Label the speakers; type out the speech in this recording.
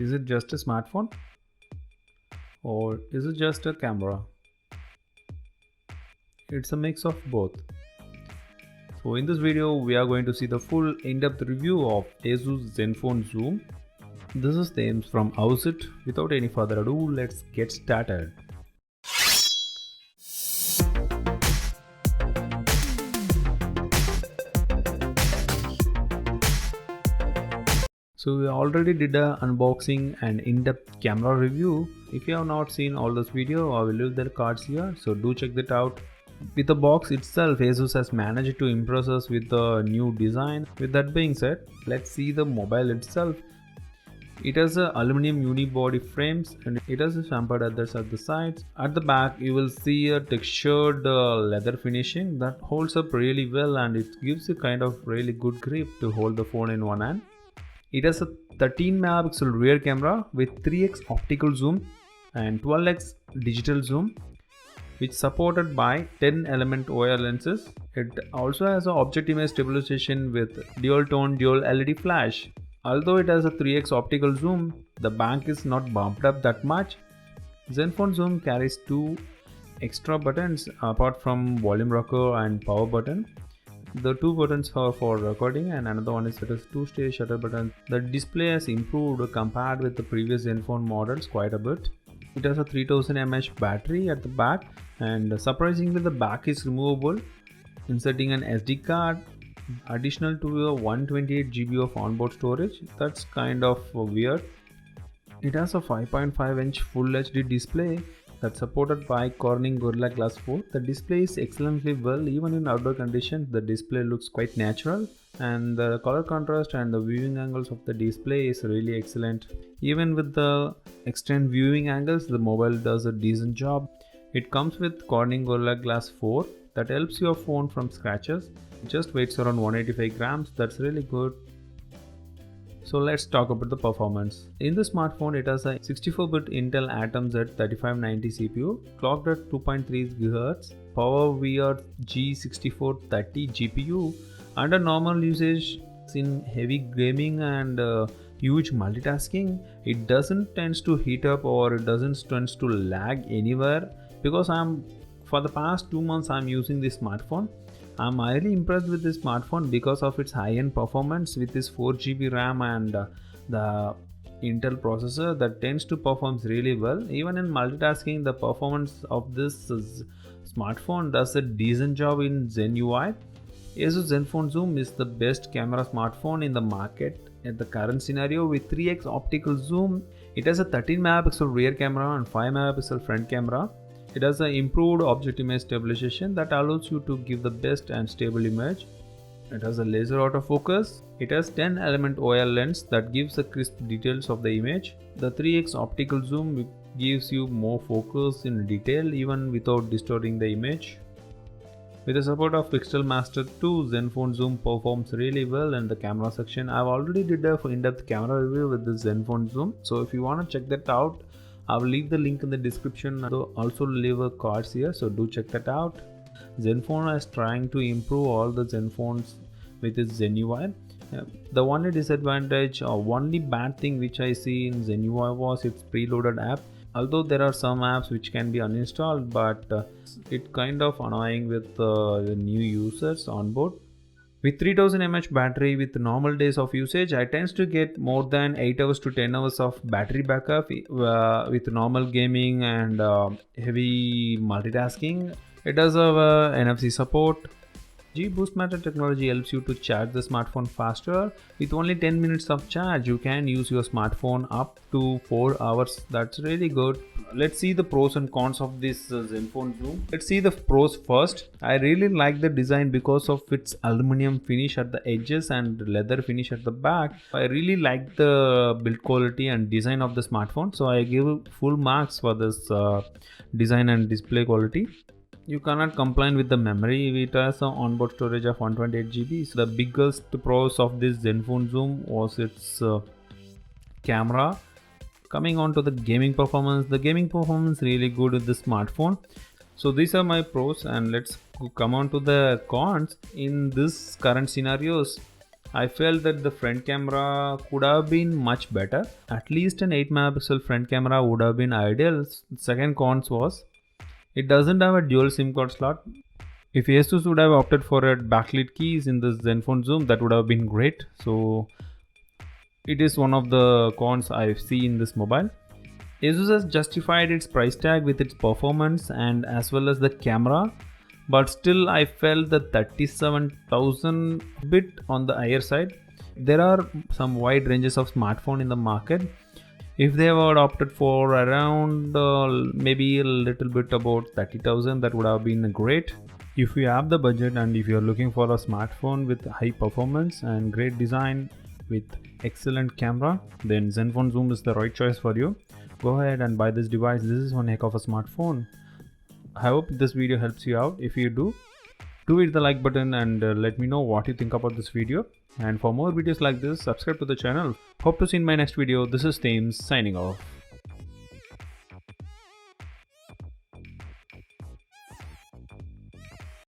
Speaker 1: Is it just a smartphone or is it just a camera? It's a mix of both. So in this video we are going to see the full in-depth review of ASUS Zenfone Zoom. This is Thames from ASUS. Without any further ado, let's get started. So we already did a unboxing and in-depth camera review. If you have not seen all this video, I will leave the cards here, so do check that out. With the box itself, ASUS has managed to impress us with the new design. With that being said, let's see the mobile itself. It has a aluminum unibody frames and it has a chamfered edges at the sides. At the back you will see a textured leather finishing that holds up really well, and it gives you kind of really good grip to hold the phone in one hand. It has a 13 megapixel rear camera with 3x optical zoom and 12x digital zoom, which supported by 10 element OIR lenses. It also has an object image stabilization with dual tone dual LED flash. Although it has a 3x optical zoom, the back is not bumped up that much. Zenfone Zoom carries two extra buttons apart from volume rocker and power button. The two buttons are for recording and another one is a two-stage shutter button. The display has improved compared with the previous Zenfone models quite a bit. It has a 3000 mAh battery at the back, and surprisingly the back is removable, inserting an SD card additional to a 128 GB of onboard storage. That's kind of weird. It has a 5.5 inch Full HD display that's supported by Corning Gorilla Glass 4. The display is excellently well. Even in outdoor conditions, the display looks quite natural, and the color contrast and the viewing angles of the display is really excellent. Even with the extended viewing angles, the mobile does a decent job. It comes with Corning Gorilla Glass 4 that helps your phone from scratches. It just weighs around 185 grams. That's really good. So let's talk about the performance. In the smartphone, it has a 64-bit Intel Atom Z 3590 CPU, clocked at 2.3 GHz, PowerVR G6430 GPU. Under normal usage, in heavy gaming and huge multitasking, it doesn't tend to heat up or it doesn't tend to lag anywhere. Because for the past 2 months I'm using this smartphone. I'm highly impressed with this smartphone because of its high-end performance with this 4 GB RAM and the Intel processor that tends to perform really well. Even in multitasking, the performance of this smartphone does a decent job in Zen UI. ASUS Zenfone Zoom is the best camera smartphone in the market at the current scenario with 3x optical zoom. It has a 13 megapixel rear camera and 5 megapixel front camera. It has an improved object image stabilization that allows you to give the best and stable image. It has a laser autofocus. It has 10 element OIR lens that gives the crisp details of the image. The 3x optical zoom gives you more focus in detail even without distorting the image. With the support of Pixel Master 2, Zenfone Zoom performs really well in the camera section. I've already did a in-depth camera review with the Zenfone Zoom, so if you want to check that out, I will leave the link in the description. Also leave a cards here, so do check that out. Zenfone is trying to improve all the Zenphones with its Zen UI. The only disadvantage or only bad thing which I see in Zen UI was its preloaded app. Although there are some apps which can be uninstalled, but it's kind of annoying with the new users on board. With 3000 mAh battery with normal days of usage, I tend to get more than 8 hours to 10 hours of battery backup with normal gaming and heavy multitasking. It does have NFC support. Boost Matter technology helps you to charge the smartphone faster. With only 10 minutes of charge, you can use your smartphone up to 4 hours. That's really good. Let's see the pros and cons of this Zenfone Zoom. Let's see the pros first. I really like the design because of its aluminum finish at the edges and leather finish at the back. I really like the build quality and design of the smartphone, so I give full marks for this design and display quality. You cannot complain with the memory. It has an onboard storage of 128 GB. So the biggest pros of this Zenfone Zoom was its camera. Coming on to the gaming performance, the gaming performance really good with the smartphone. So these are my pros, and let's come on to the cons. In this current scenarios, I felt that the front camera could have been much better. At least an 8 megapixel front camera would have been ideal. Second cons was it doesn't have a dual SIM card slot. If ASUS would have opted for a backlit keys in the Zenfone Zoom, that would have been great. So it is one of the cons I see in this mobile. ASUS has justified its price tag with its performance and as well as the camera, but still I felt the 37,000 bit on the higher side. There are some wide ranges of smartphone in the market. If they were opted for around maybe a little bit about 30,000, that would have been great. If you have the budget and if you're looking for a smartphone with high performance and great design with excellent camera, then Zenfone Zoom is the right choice for you. Go ahead and buy this device. This is one heck of a smartphone. I hope this video helps you out. If you do hit the like button and let me know what you think about this video. And for more videos like this, subscribe to the channel. Hope to see you in my next video. This is Thames signing off.